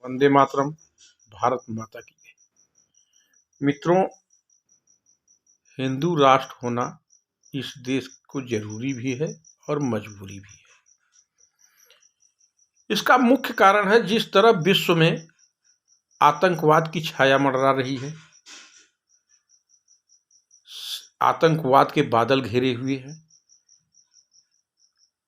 वंदे मातरम। भारत माता की जय। मित्रों, हिंदू राष्ट्र होना इस देश को जरूरी भी है और मजबूरी भी है। इसका मुख्य कारण है जिस तरह विश्व में आतंकवाद की छाया मंडरा रही है, आतंकवाद के बादल घेरे हुए हैं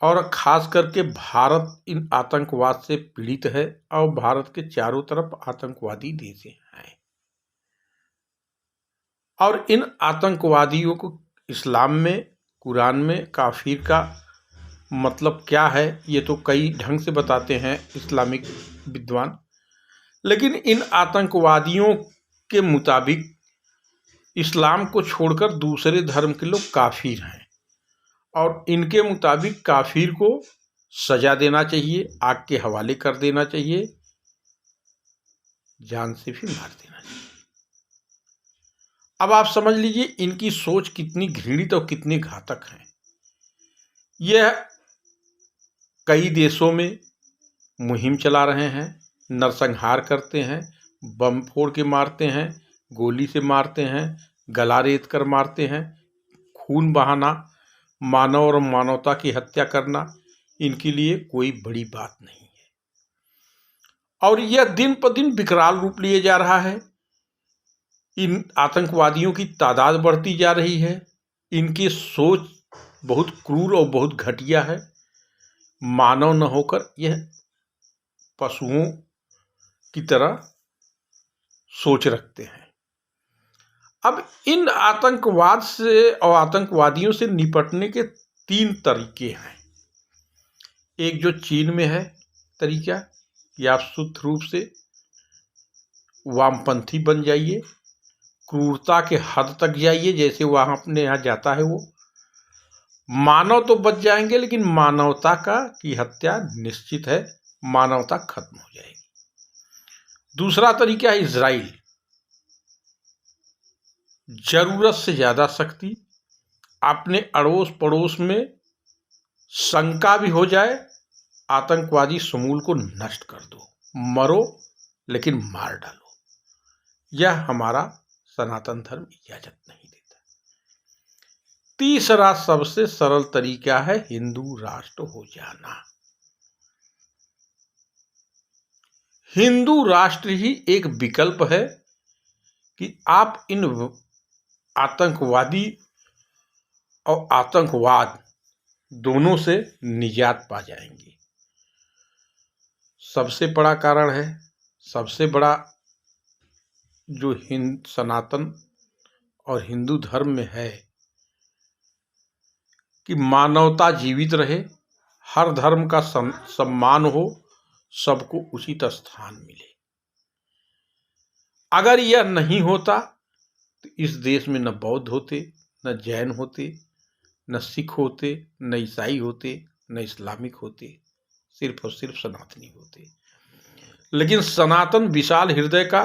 और खास करके भारत इन आतंकवाद से पीड़ित है और भारत के चारों तरफ आतंकवादी देश हैं। और इन आतंकवादियों को इस्लाम में, कुरान में काफिर का मतलब क्या है ये तो कई ढंग से बताते हैं इस्लामिक विद्वान, लेकिन इन आतंकवादियों के मुताबिक इस्लाम को छोड़कर दूसरे धर्म के लोग काफिर हैं और इनके मुताबिक काफिर को सजा देना चाहिए, आग के हवाले कर देना चाहिए, जान से भी मार देना चाहिए। अब आप समझ लीजिए इनकी सोच कितनी घृणित और कितनी घातक है। यह कई देशों में मुहिम चला रहे हैं, नरसंहार करते हैं, बम फोड़ के मारते हैं, गोली से मारते हैं, गला रेत कर मारते हैं, खून बहाना, मानव और मानवता की हत्या करना इनके लिए कोई बड़ी बात नहीं है। और यह दिन पर दिन विकराल रूप लिए जा रहा है। इन आतंकवादियों की तादाद बढ़ती जा रही है। इनकी सोच बहुत क्रूर और बहुत घटिया है। मानव न होकर यह पशुओं की तरह सोच रखते हैं। अब इन आतंकवाद से और आतंकवादियों से निपटने के 3 तरीके हैं। एक जो चीन में है तरीका कि आप शुद्ध रूप से वामपंथी बन जाइए, क्रूरता के हद तक जाइए, जैसे वहां अपने यहाँ जाता है वो। मानव तो बच जाएंगे लेकिन मानवता की हत्या निश्चित है, मानवता खत्म हो जाएगी। दूसरा तरीका है इजराइल, जरूरत से ज्यादा शक्ति, अपने अड़ोस पड़ोस में शंका भी हो जाए, आतंकवादी समूल को नष्ट कर दो, मरो लेकिन मार डालो। यह हमारा सनातन धर्म इजाजत नहीं देता। तीसरा सबसे सरल तरीका है हिंदू राष्ट्र हो जाना। हिंदू राष्ट्र ही एक विकल्प है कि आप इन आतंकवादी और आतंकवाद दोनों से निजात पा जाएंगे। सबसे बड़ा कारण है, सबसे बड़ा जो सनातन और हिंदू धर्म में है कि मानवता जीवित रहे, हर धर्म का सम्मान हो, सबको उचित स्थान मिले। अगर यह नहीं होता तो इस देश में न बौद्ध होते, न जैन होते, न सिख होते, न ईसाई होते, न इस्लामिक होते, सिर्फ और सिर्फ सनातनी होते। लेकिन सनातन विशाल हृदय का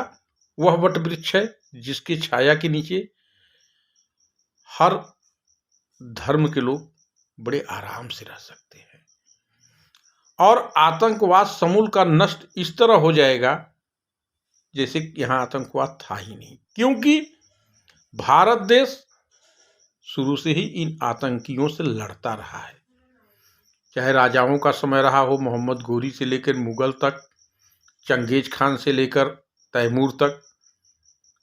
वह वट वृक्ष है जिसकी छाया के नीचे हर धर्म के लोग बड़े आराम से रह सकते हैं। और आतंकवाद समूल का नष्ट इस तरह हो जाएगा जैसे यहां आतंकवाद था ही नहीं, क्योंकि भारत देश शुरू से ही इन आतंकियों से लड़ता रहा है। चाहे राजाओं का समय रहा हो, मोहम्मद गोरी से लेकर मुगल तक, चंगेज खान से लेकर तैमूर तक,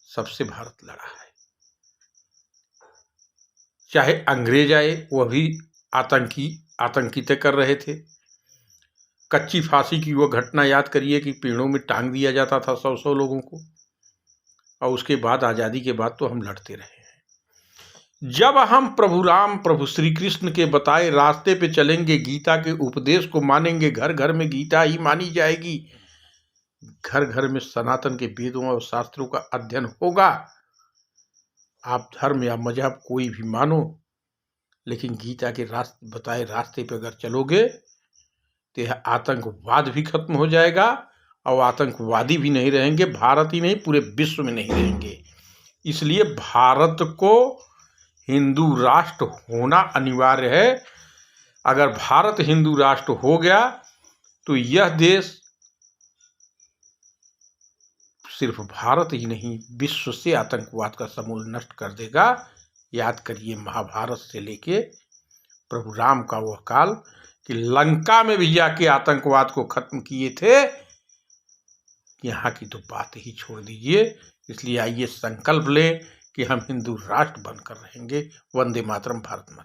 सबसे भारत लड़ा है। चाहे अंग्रेज आए, वह भी आतंकित कर रहे थे। कच्ची फांसी की वह घटना याद करिए कि पेड़ों में टांग दिया जाता था 100 लोगों को, और उसके बाद आजादी के बाद तो हम लड़ते रहे हैं। जब हम प्रभु राम, प्रभु श्री कृष्ण के बताए रास्ते पे चलेंगे, गीता के उपदेश को मानेंगे, घर घर में गीता ही मानी जाएगी, घर घर में सनातन के वेदों और शास्त्रों का अध्ययन होगा। आप धर्म या मजहब कोई भी मानो, लेकिन गीता के बताए रास्ते पे अगर चलोगे तो यह आतंकवाद भी खत्म हो जाएगा और आतंकवादी भी नहीं रहेंगे। भारत ही नहीं, पूरे विश्व में नहीं रहेंगे। इसलिए भारत को हिंदू राष्ट्र होना अनिवार्य है। अगर भारत हिंदू राष्ट्र हो गया तो यह देश सिर्फ भारत ही नहीं विश्व से आतंकवाद का समूल नष्ट कर देगा। याद करिए महाभारत से लेके प्रभु राम का वह काल कि लंका में भी जाके आतंकवाद को खत्म किए थे। यहाँ की तो बात ही छोड़ दीजिए। इसलिए आइए संकल्प लें कि हम हिंदू राष्ट्र बनकर रहेंगे। वंदे मातरम, भारत माता।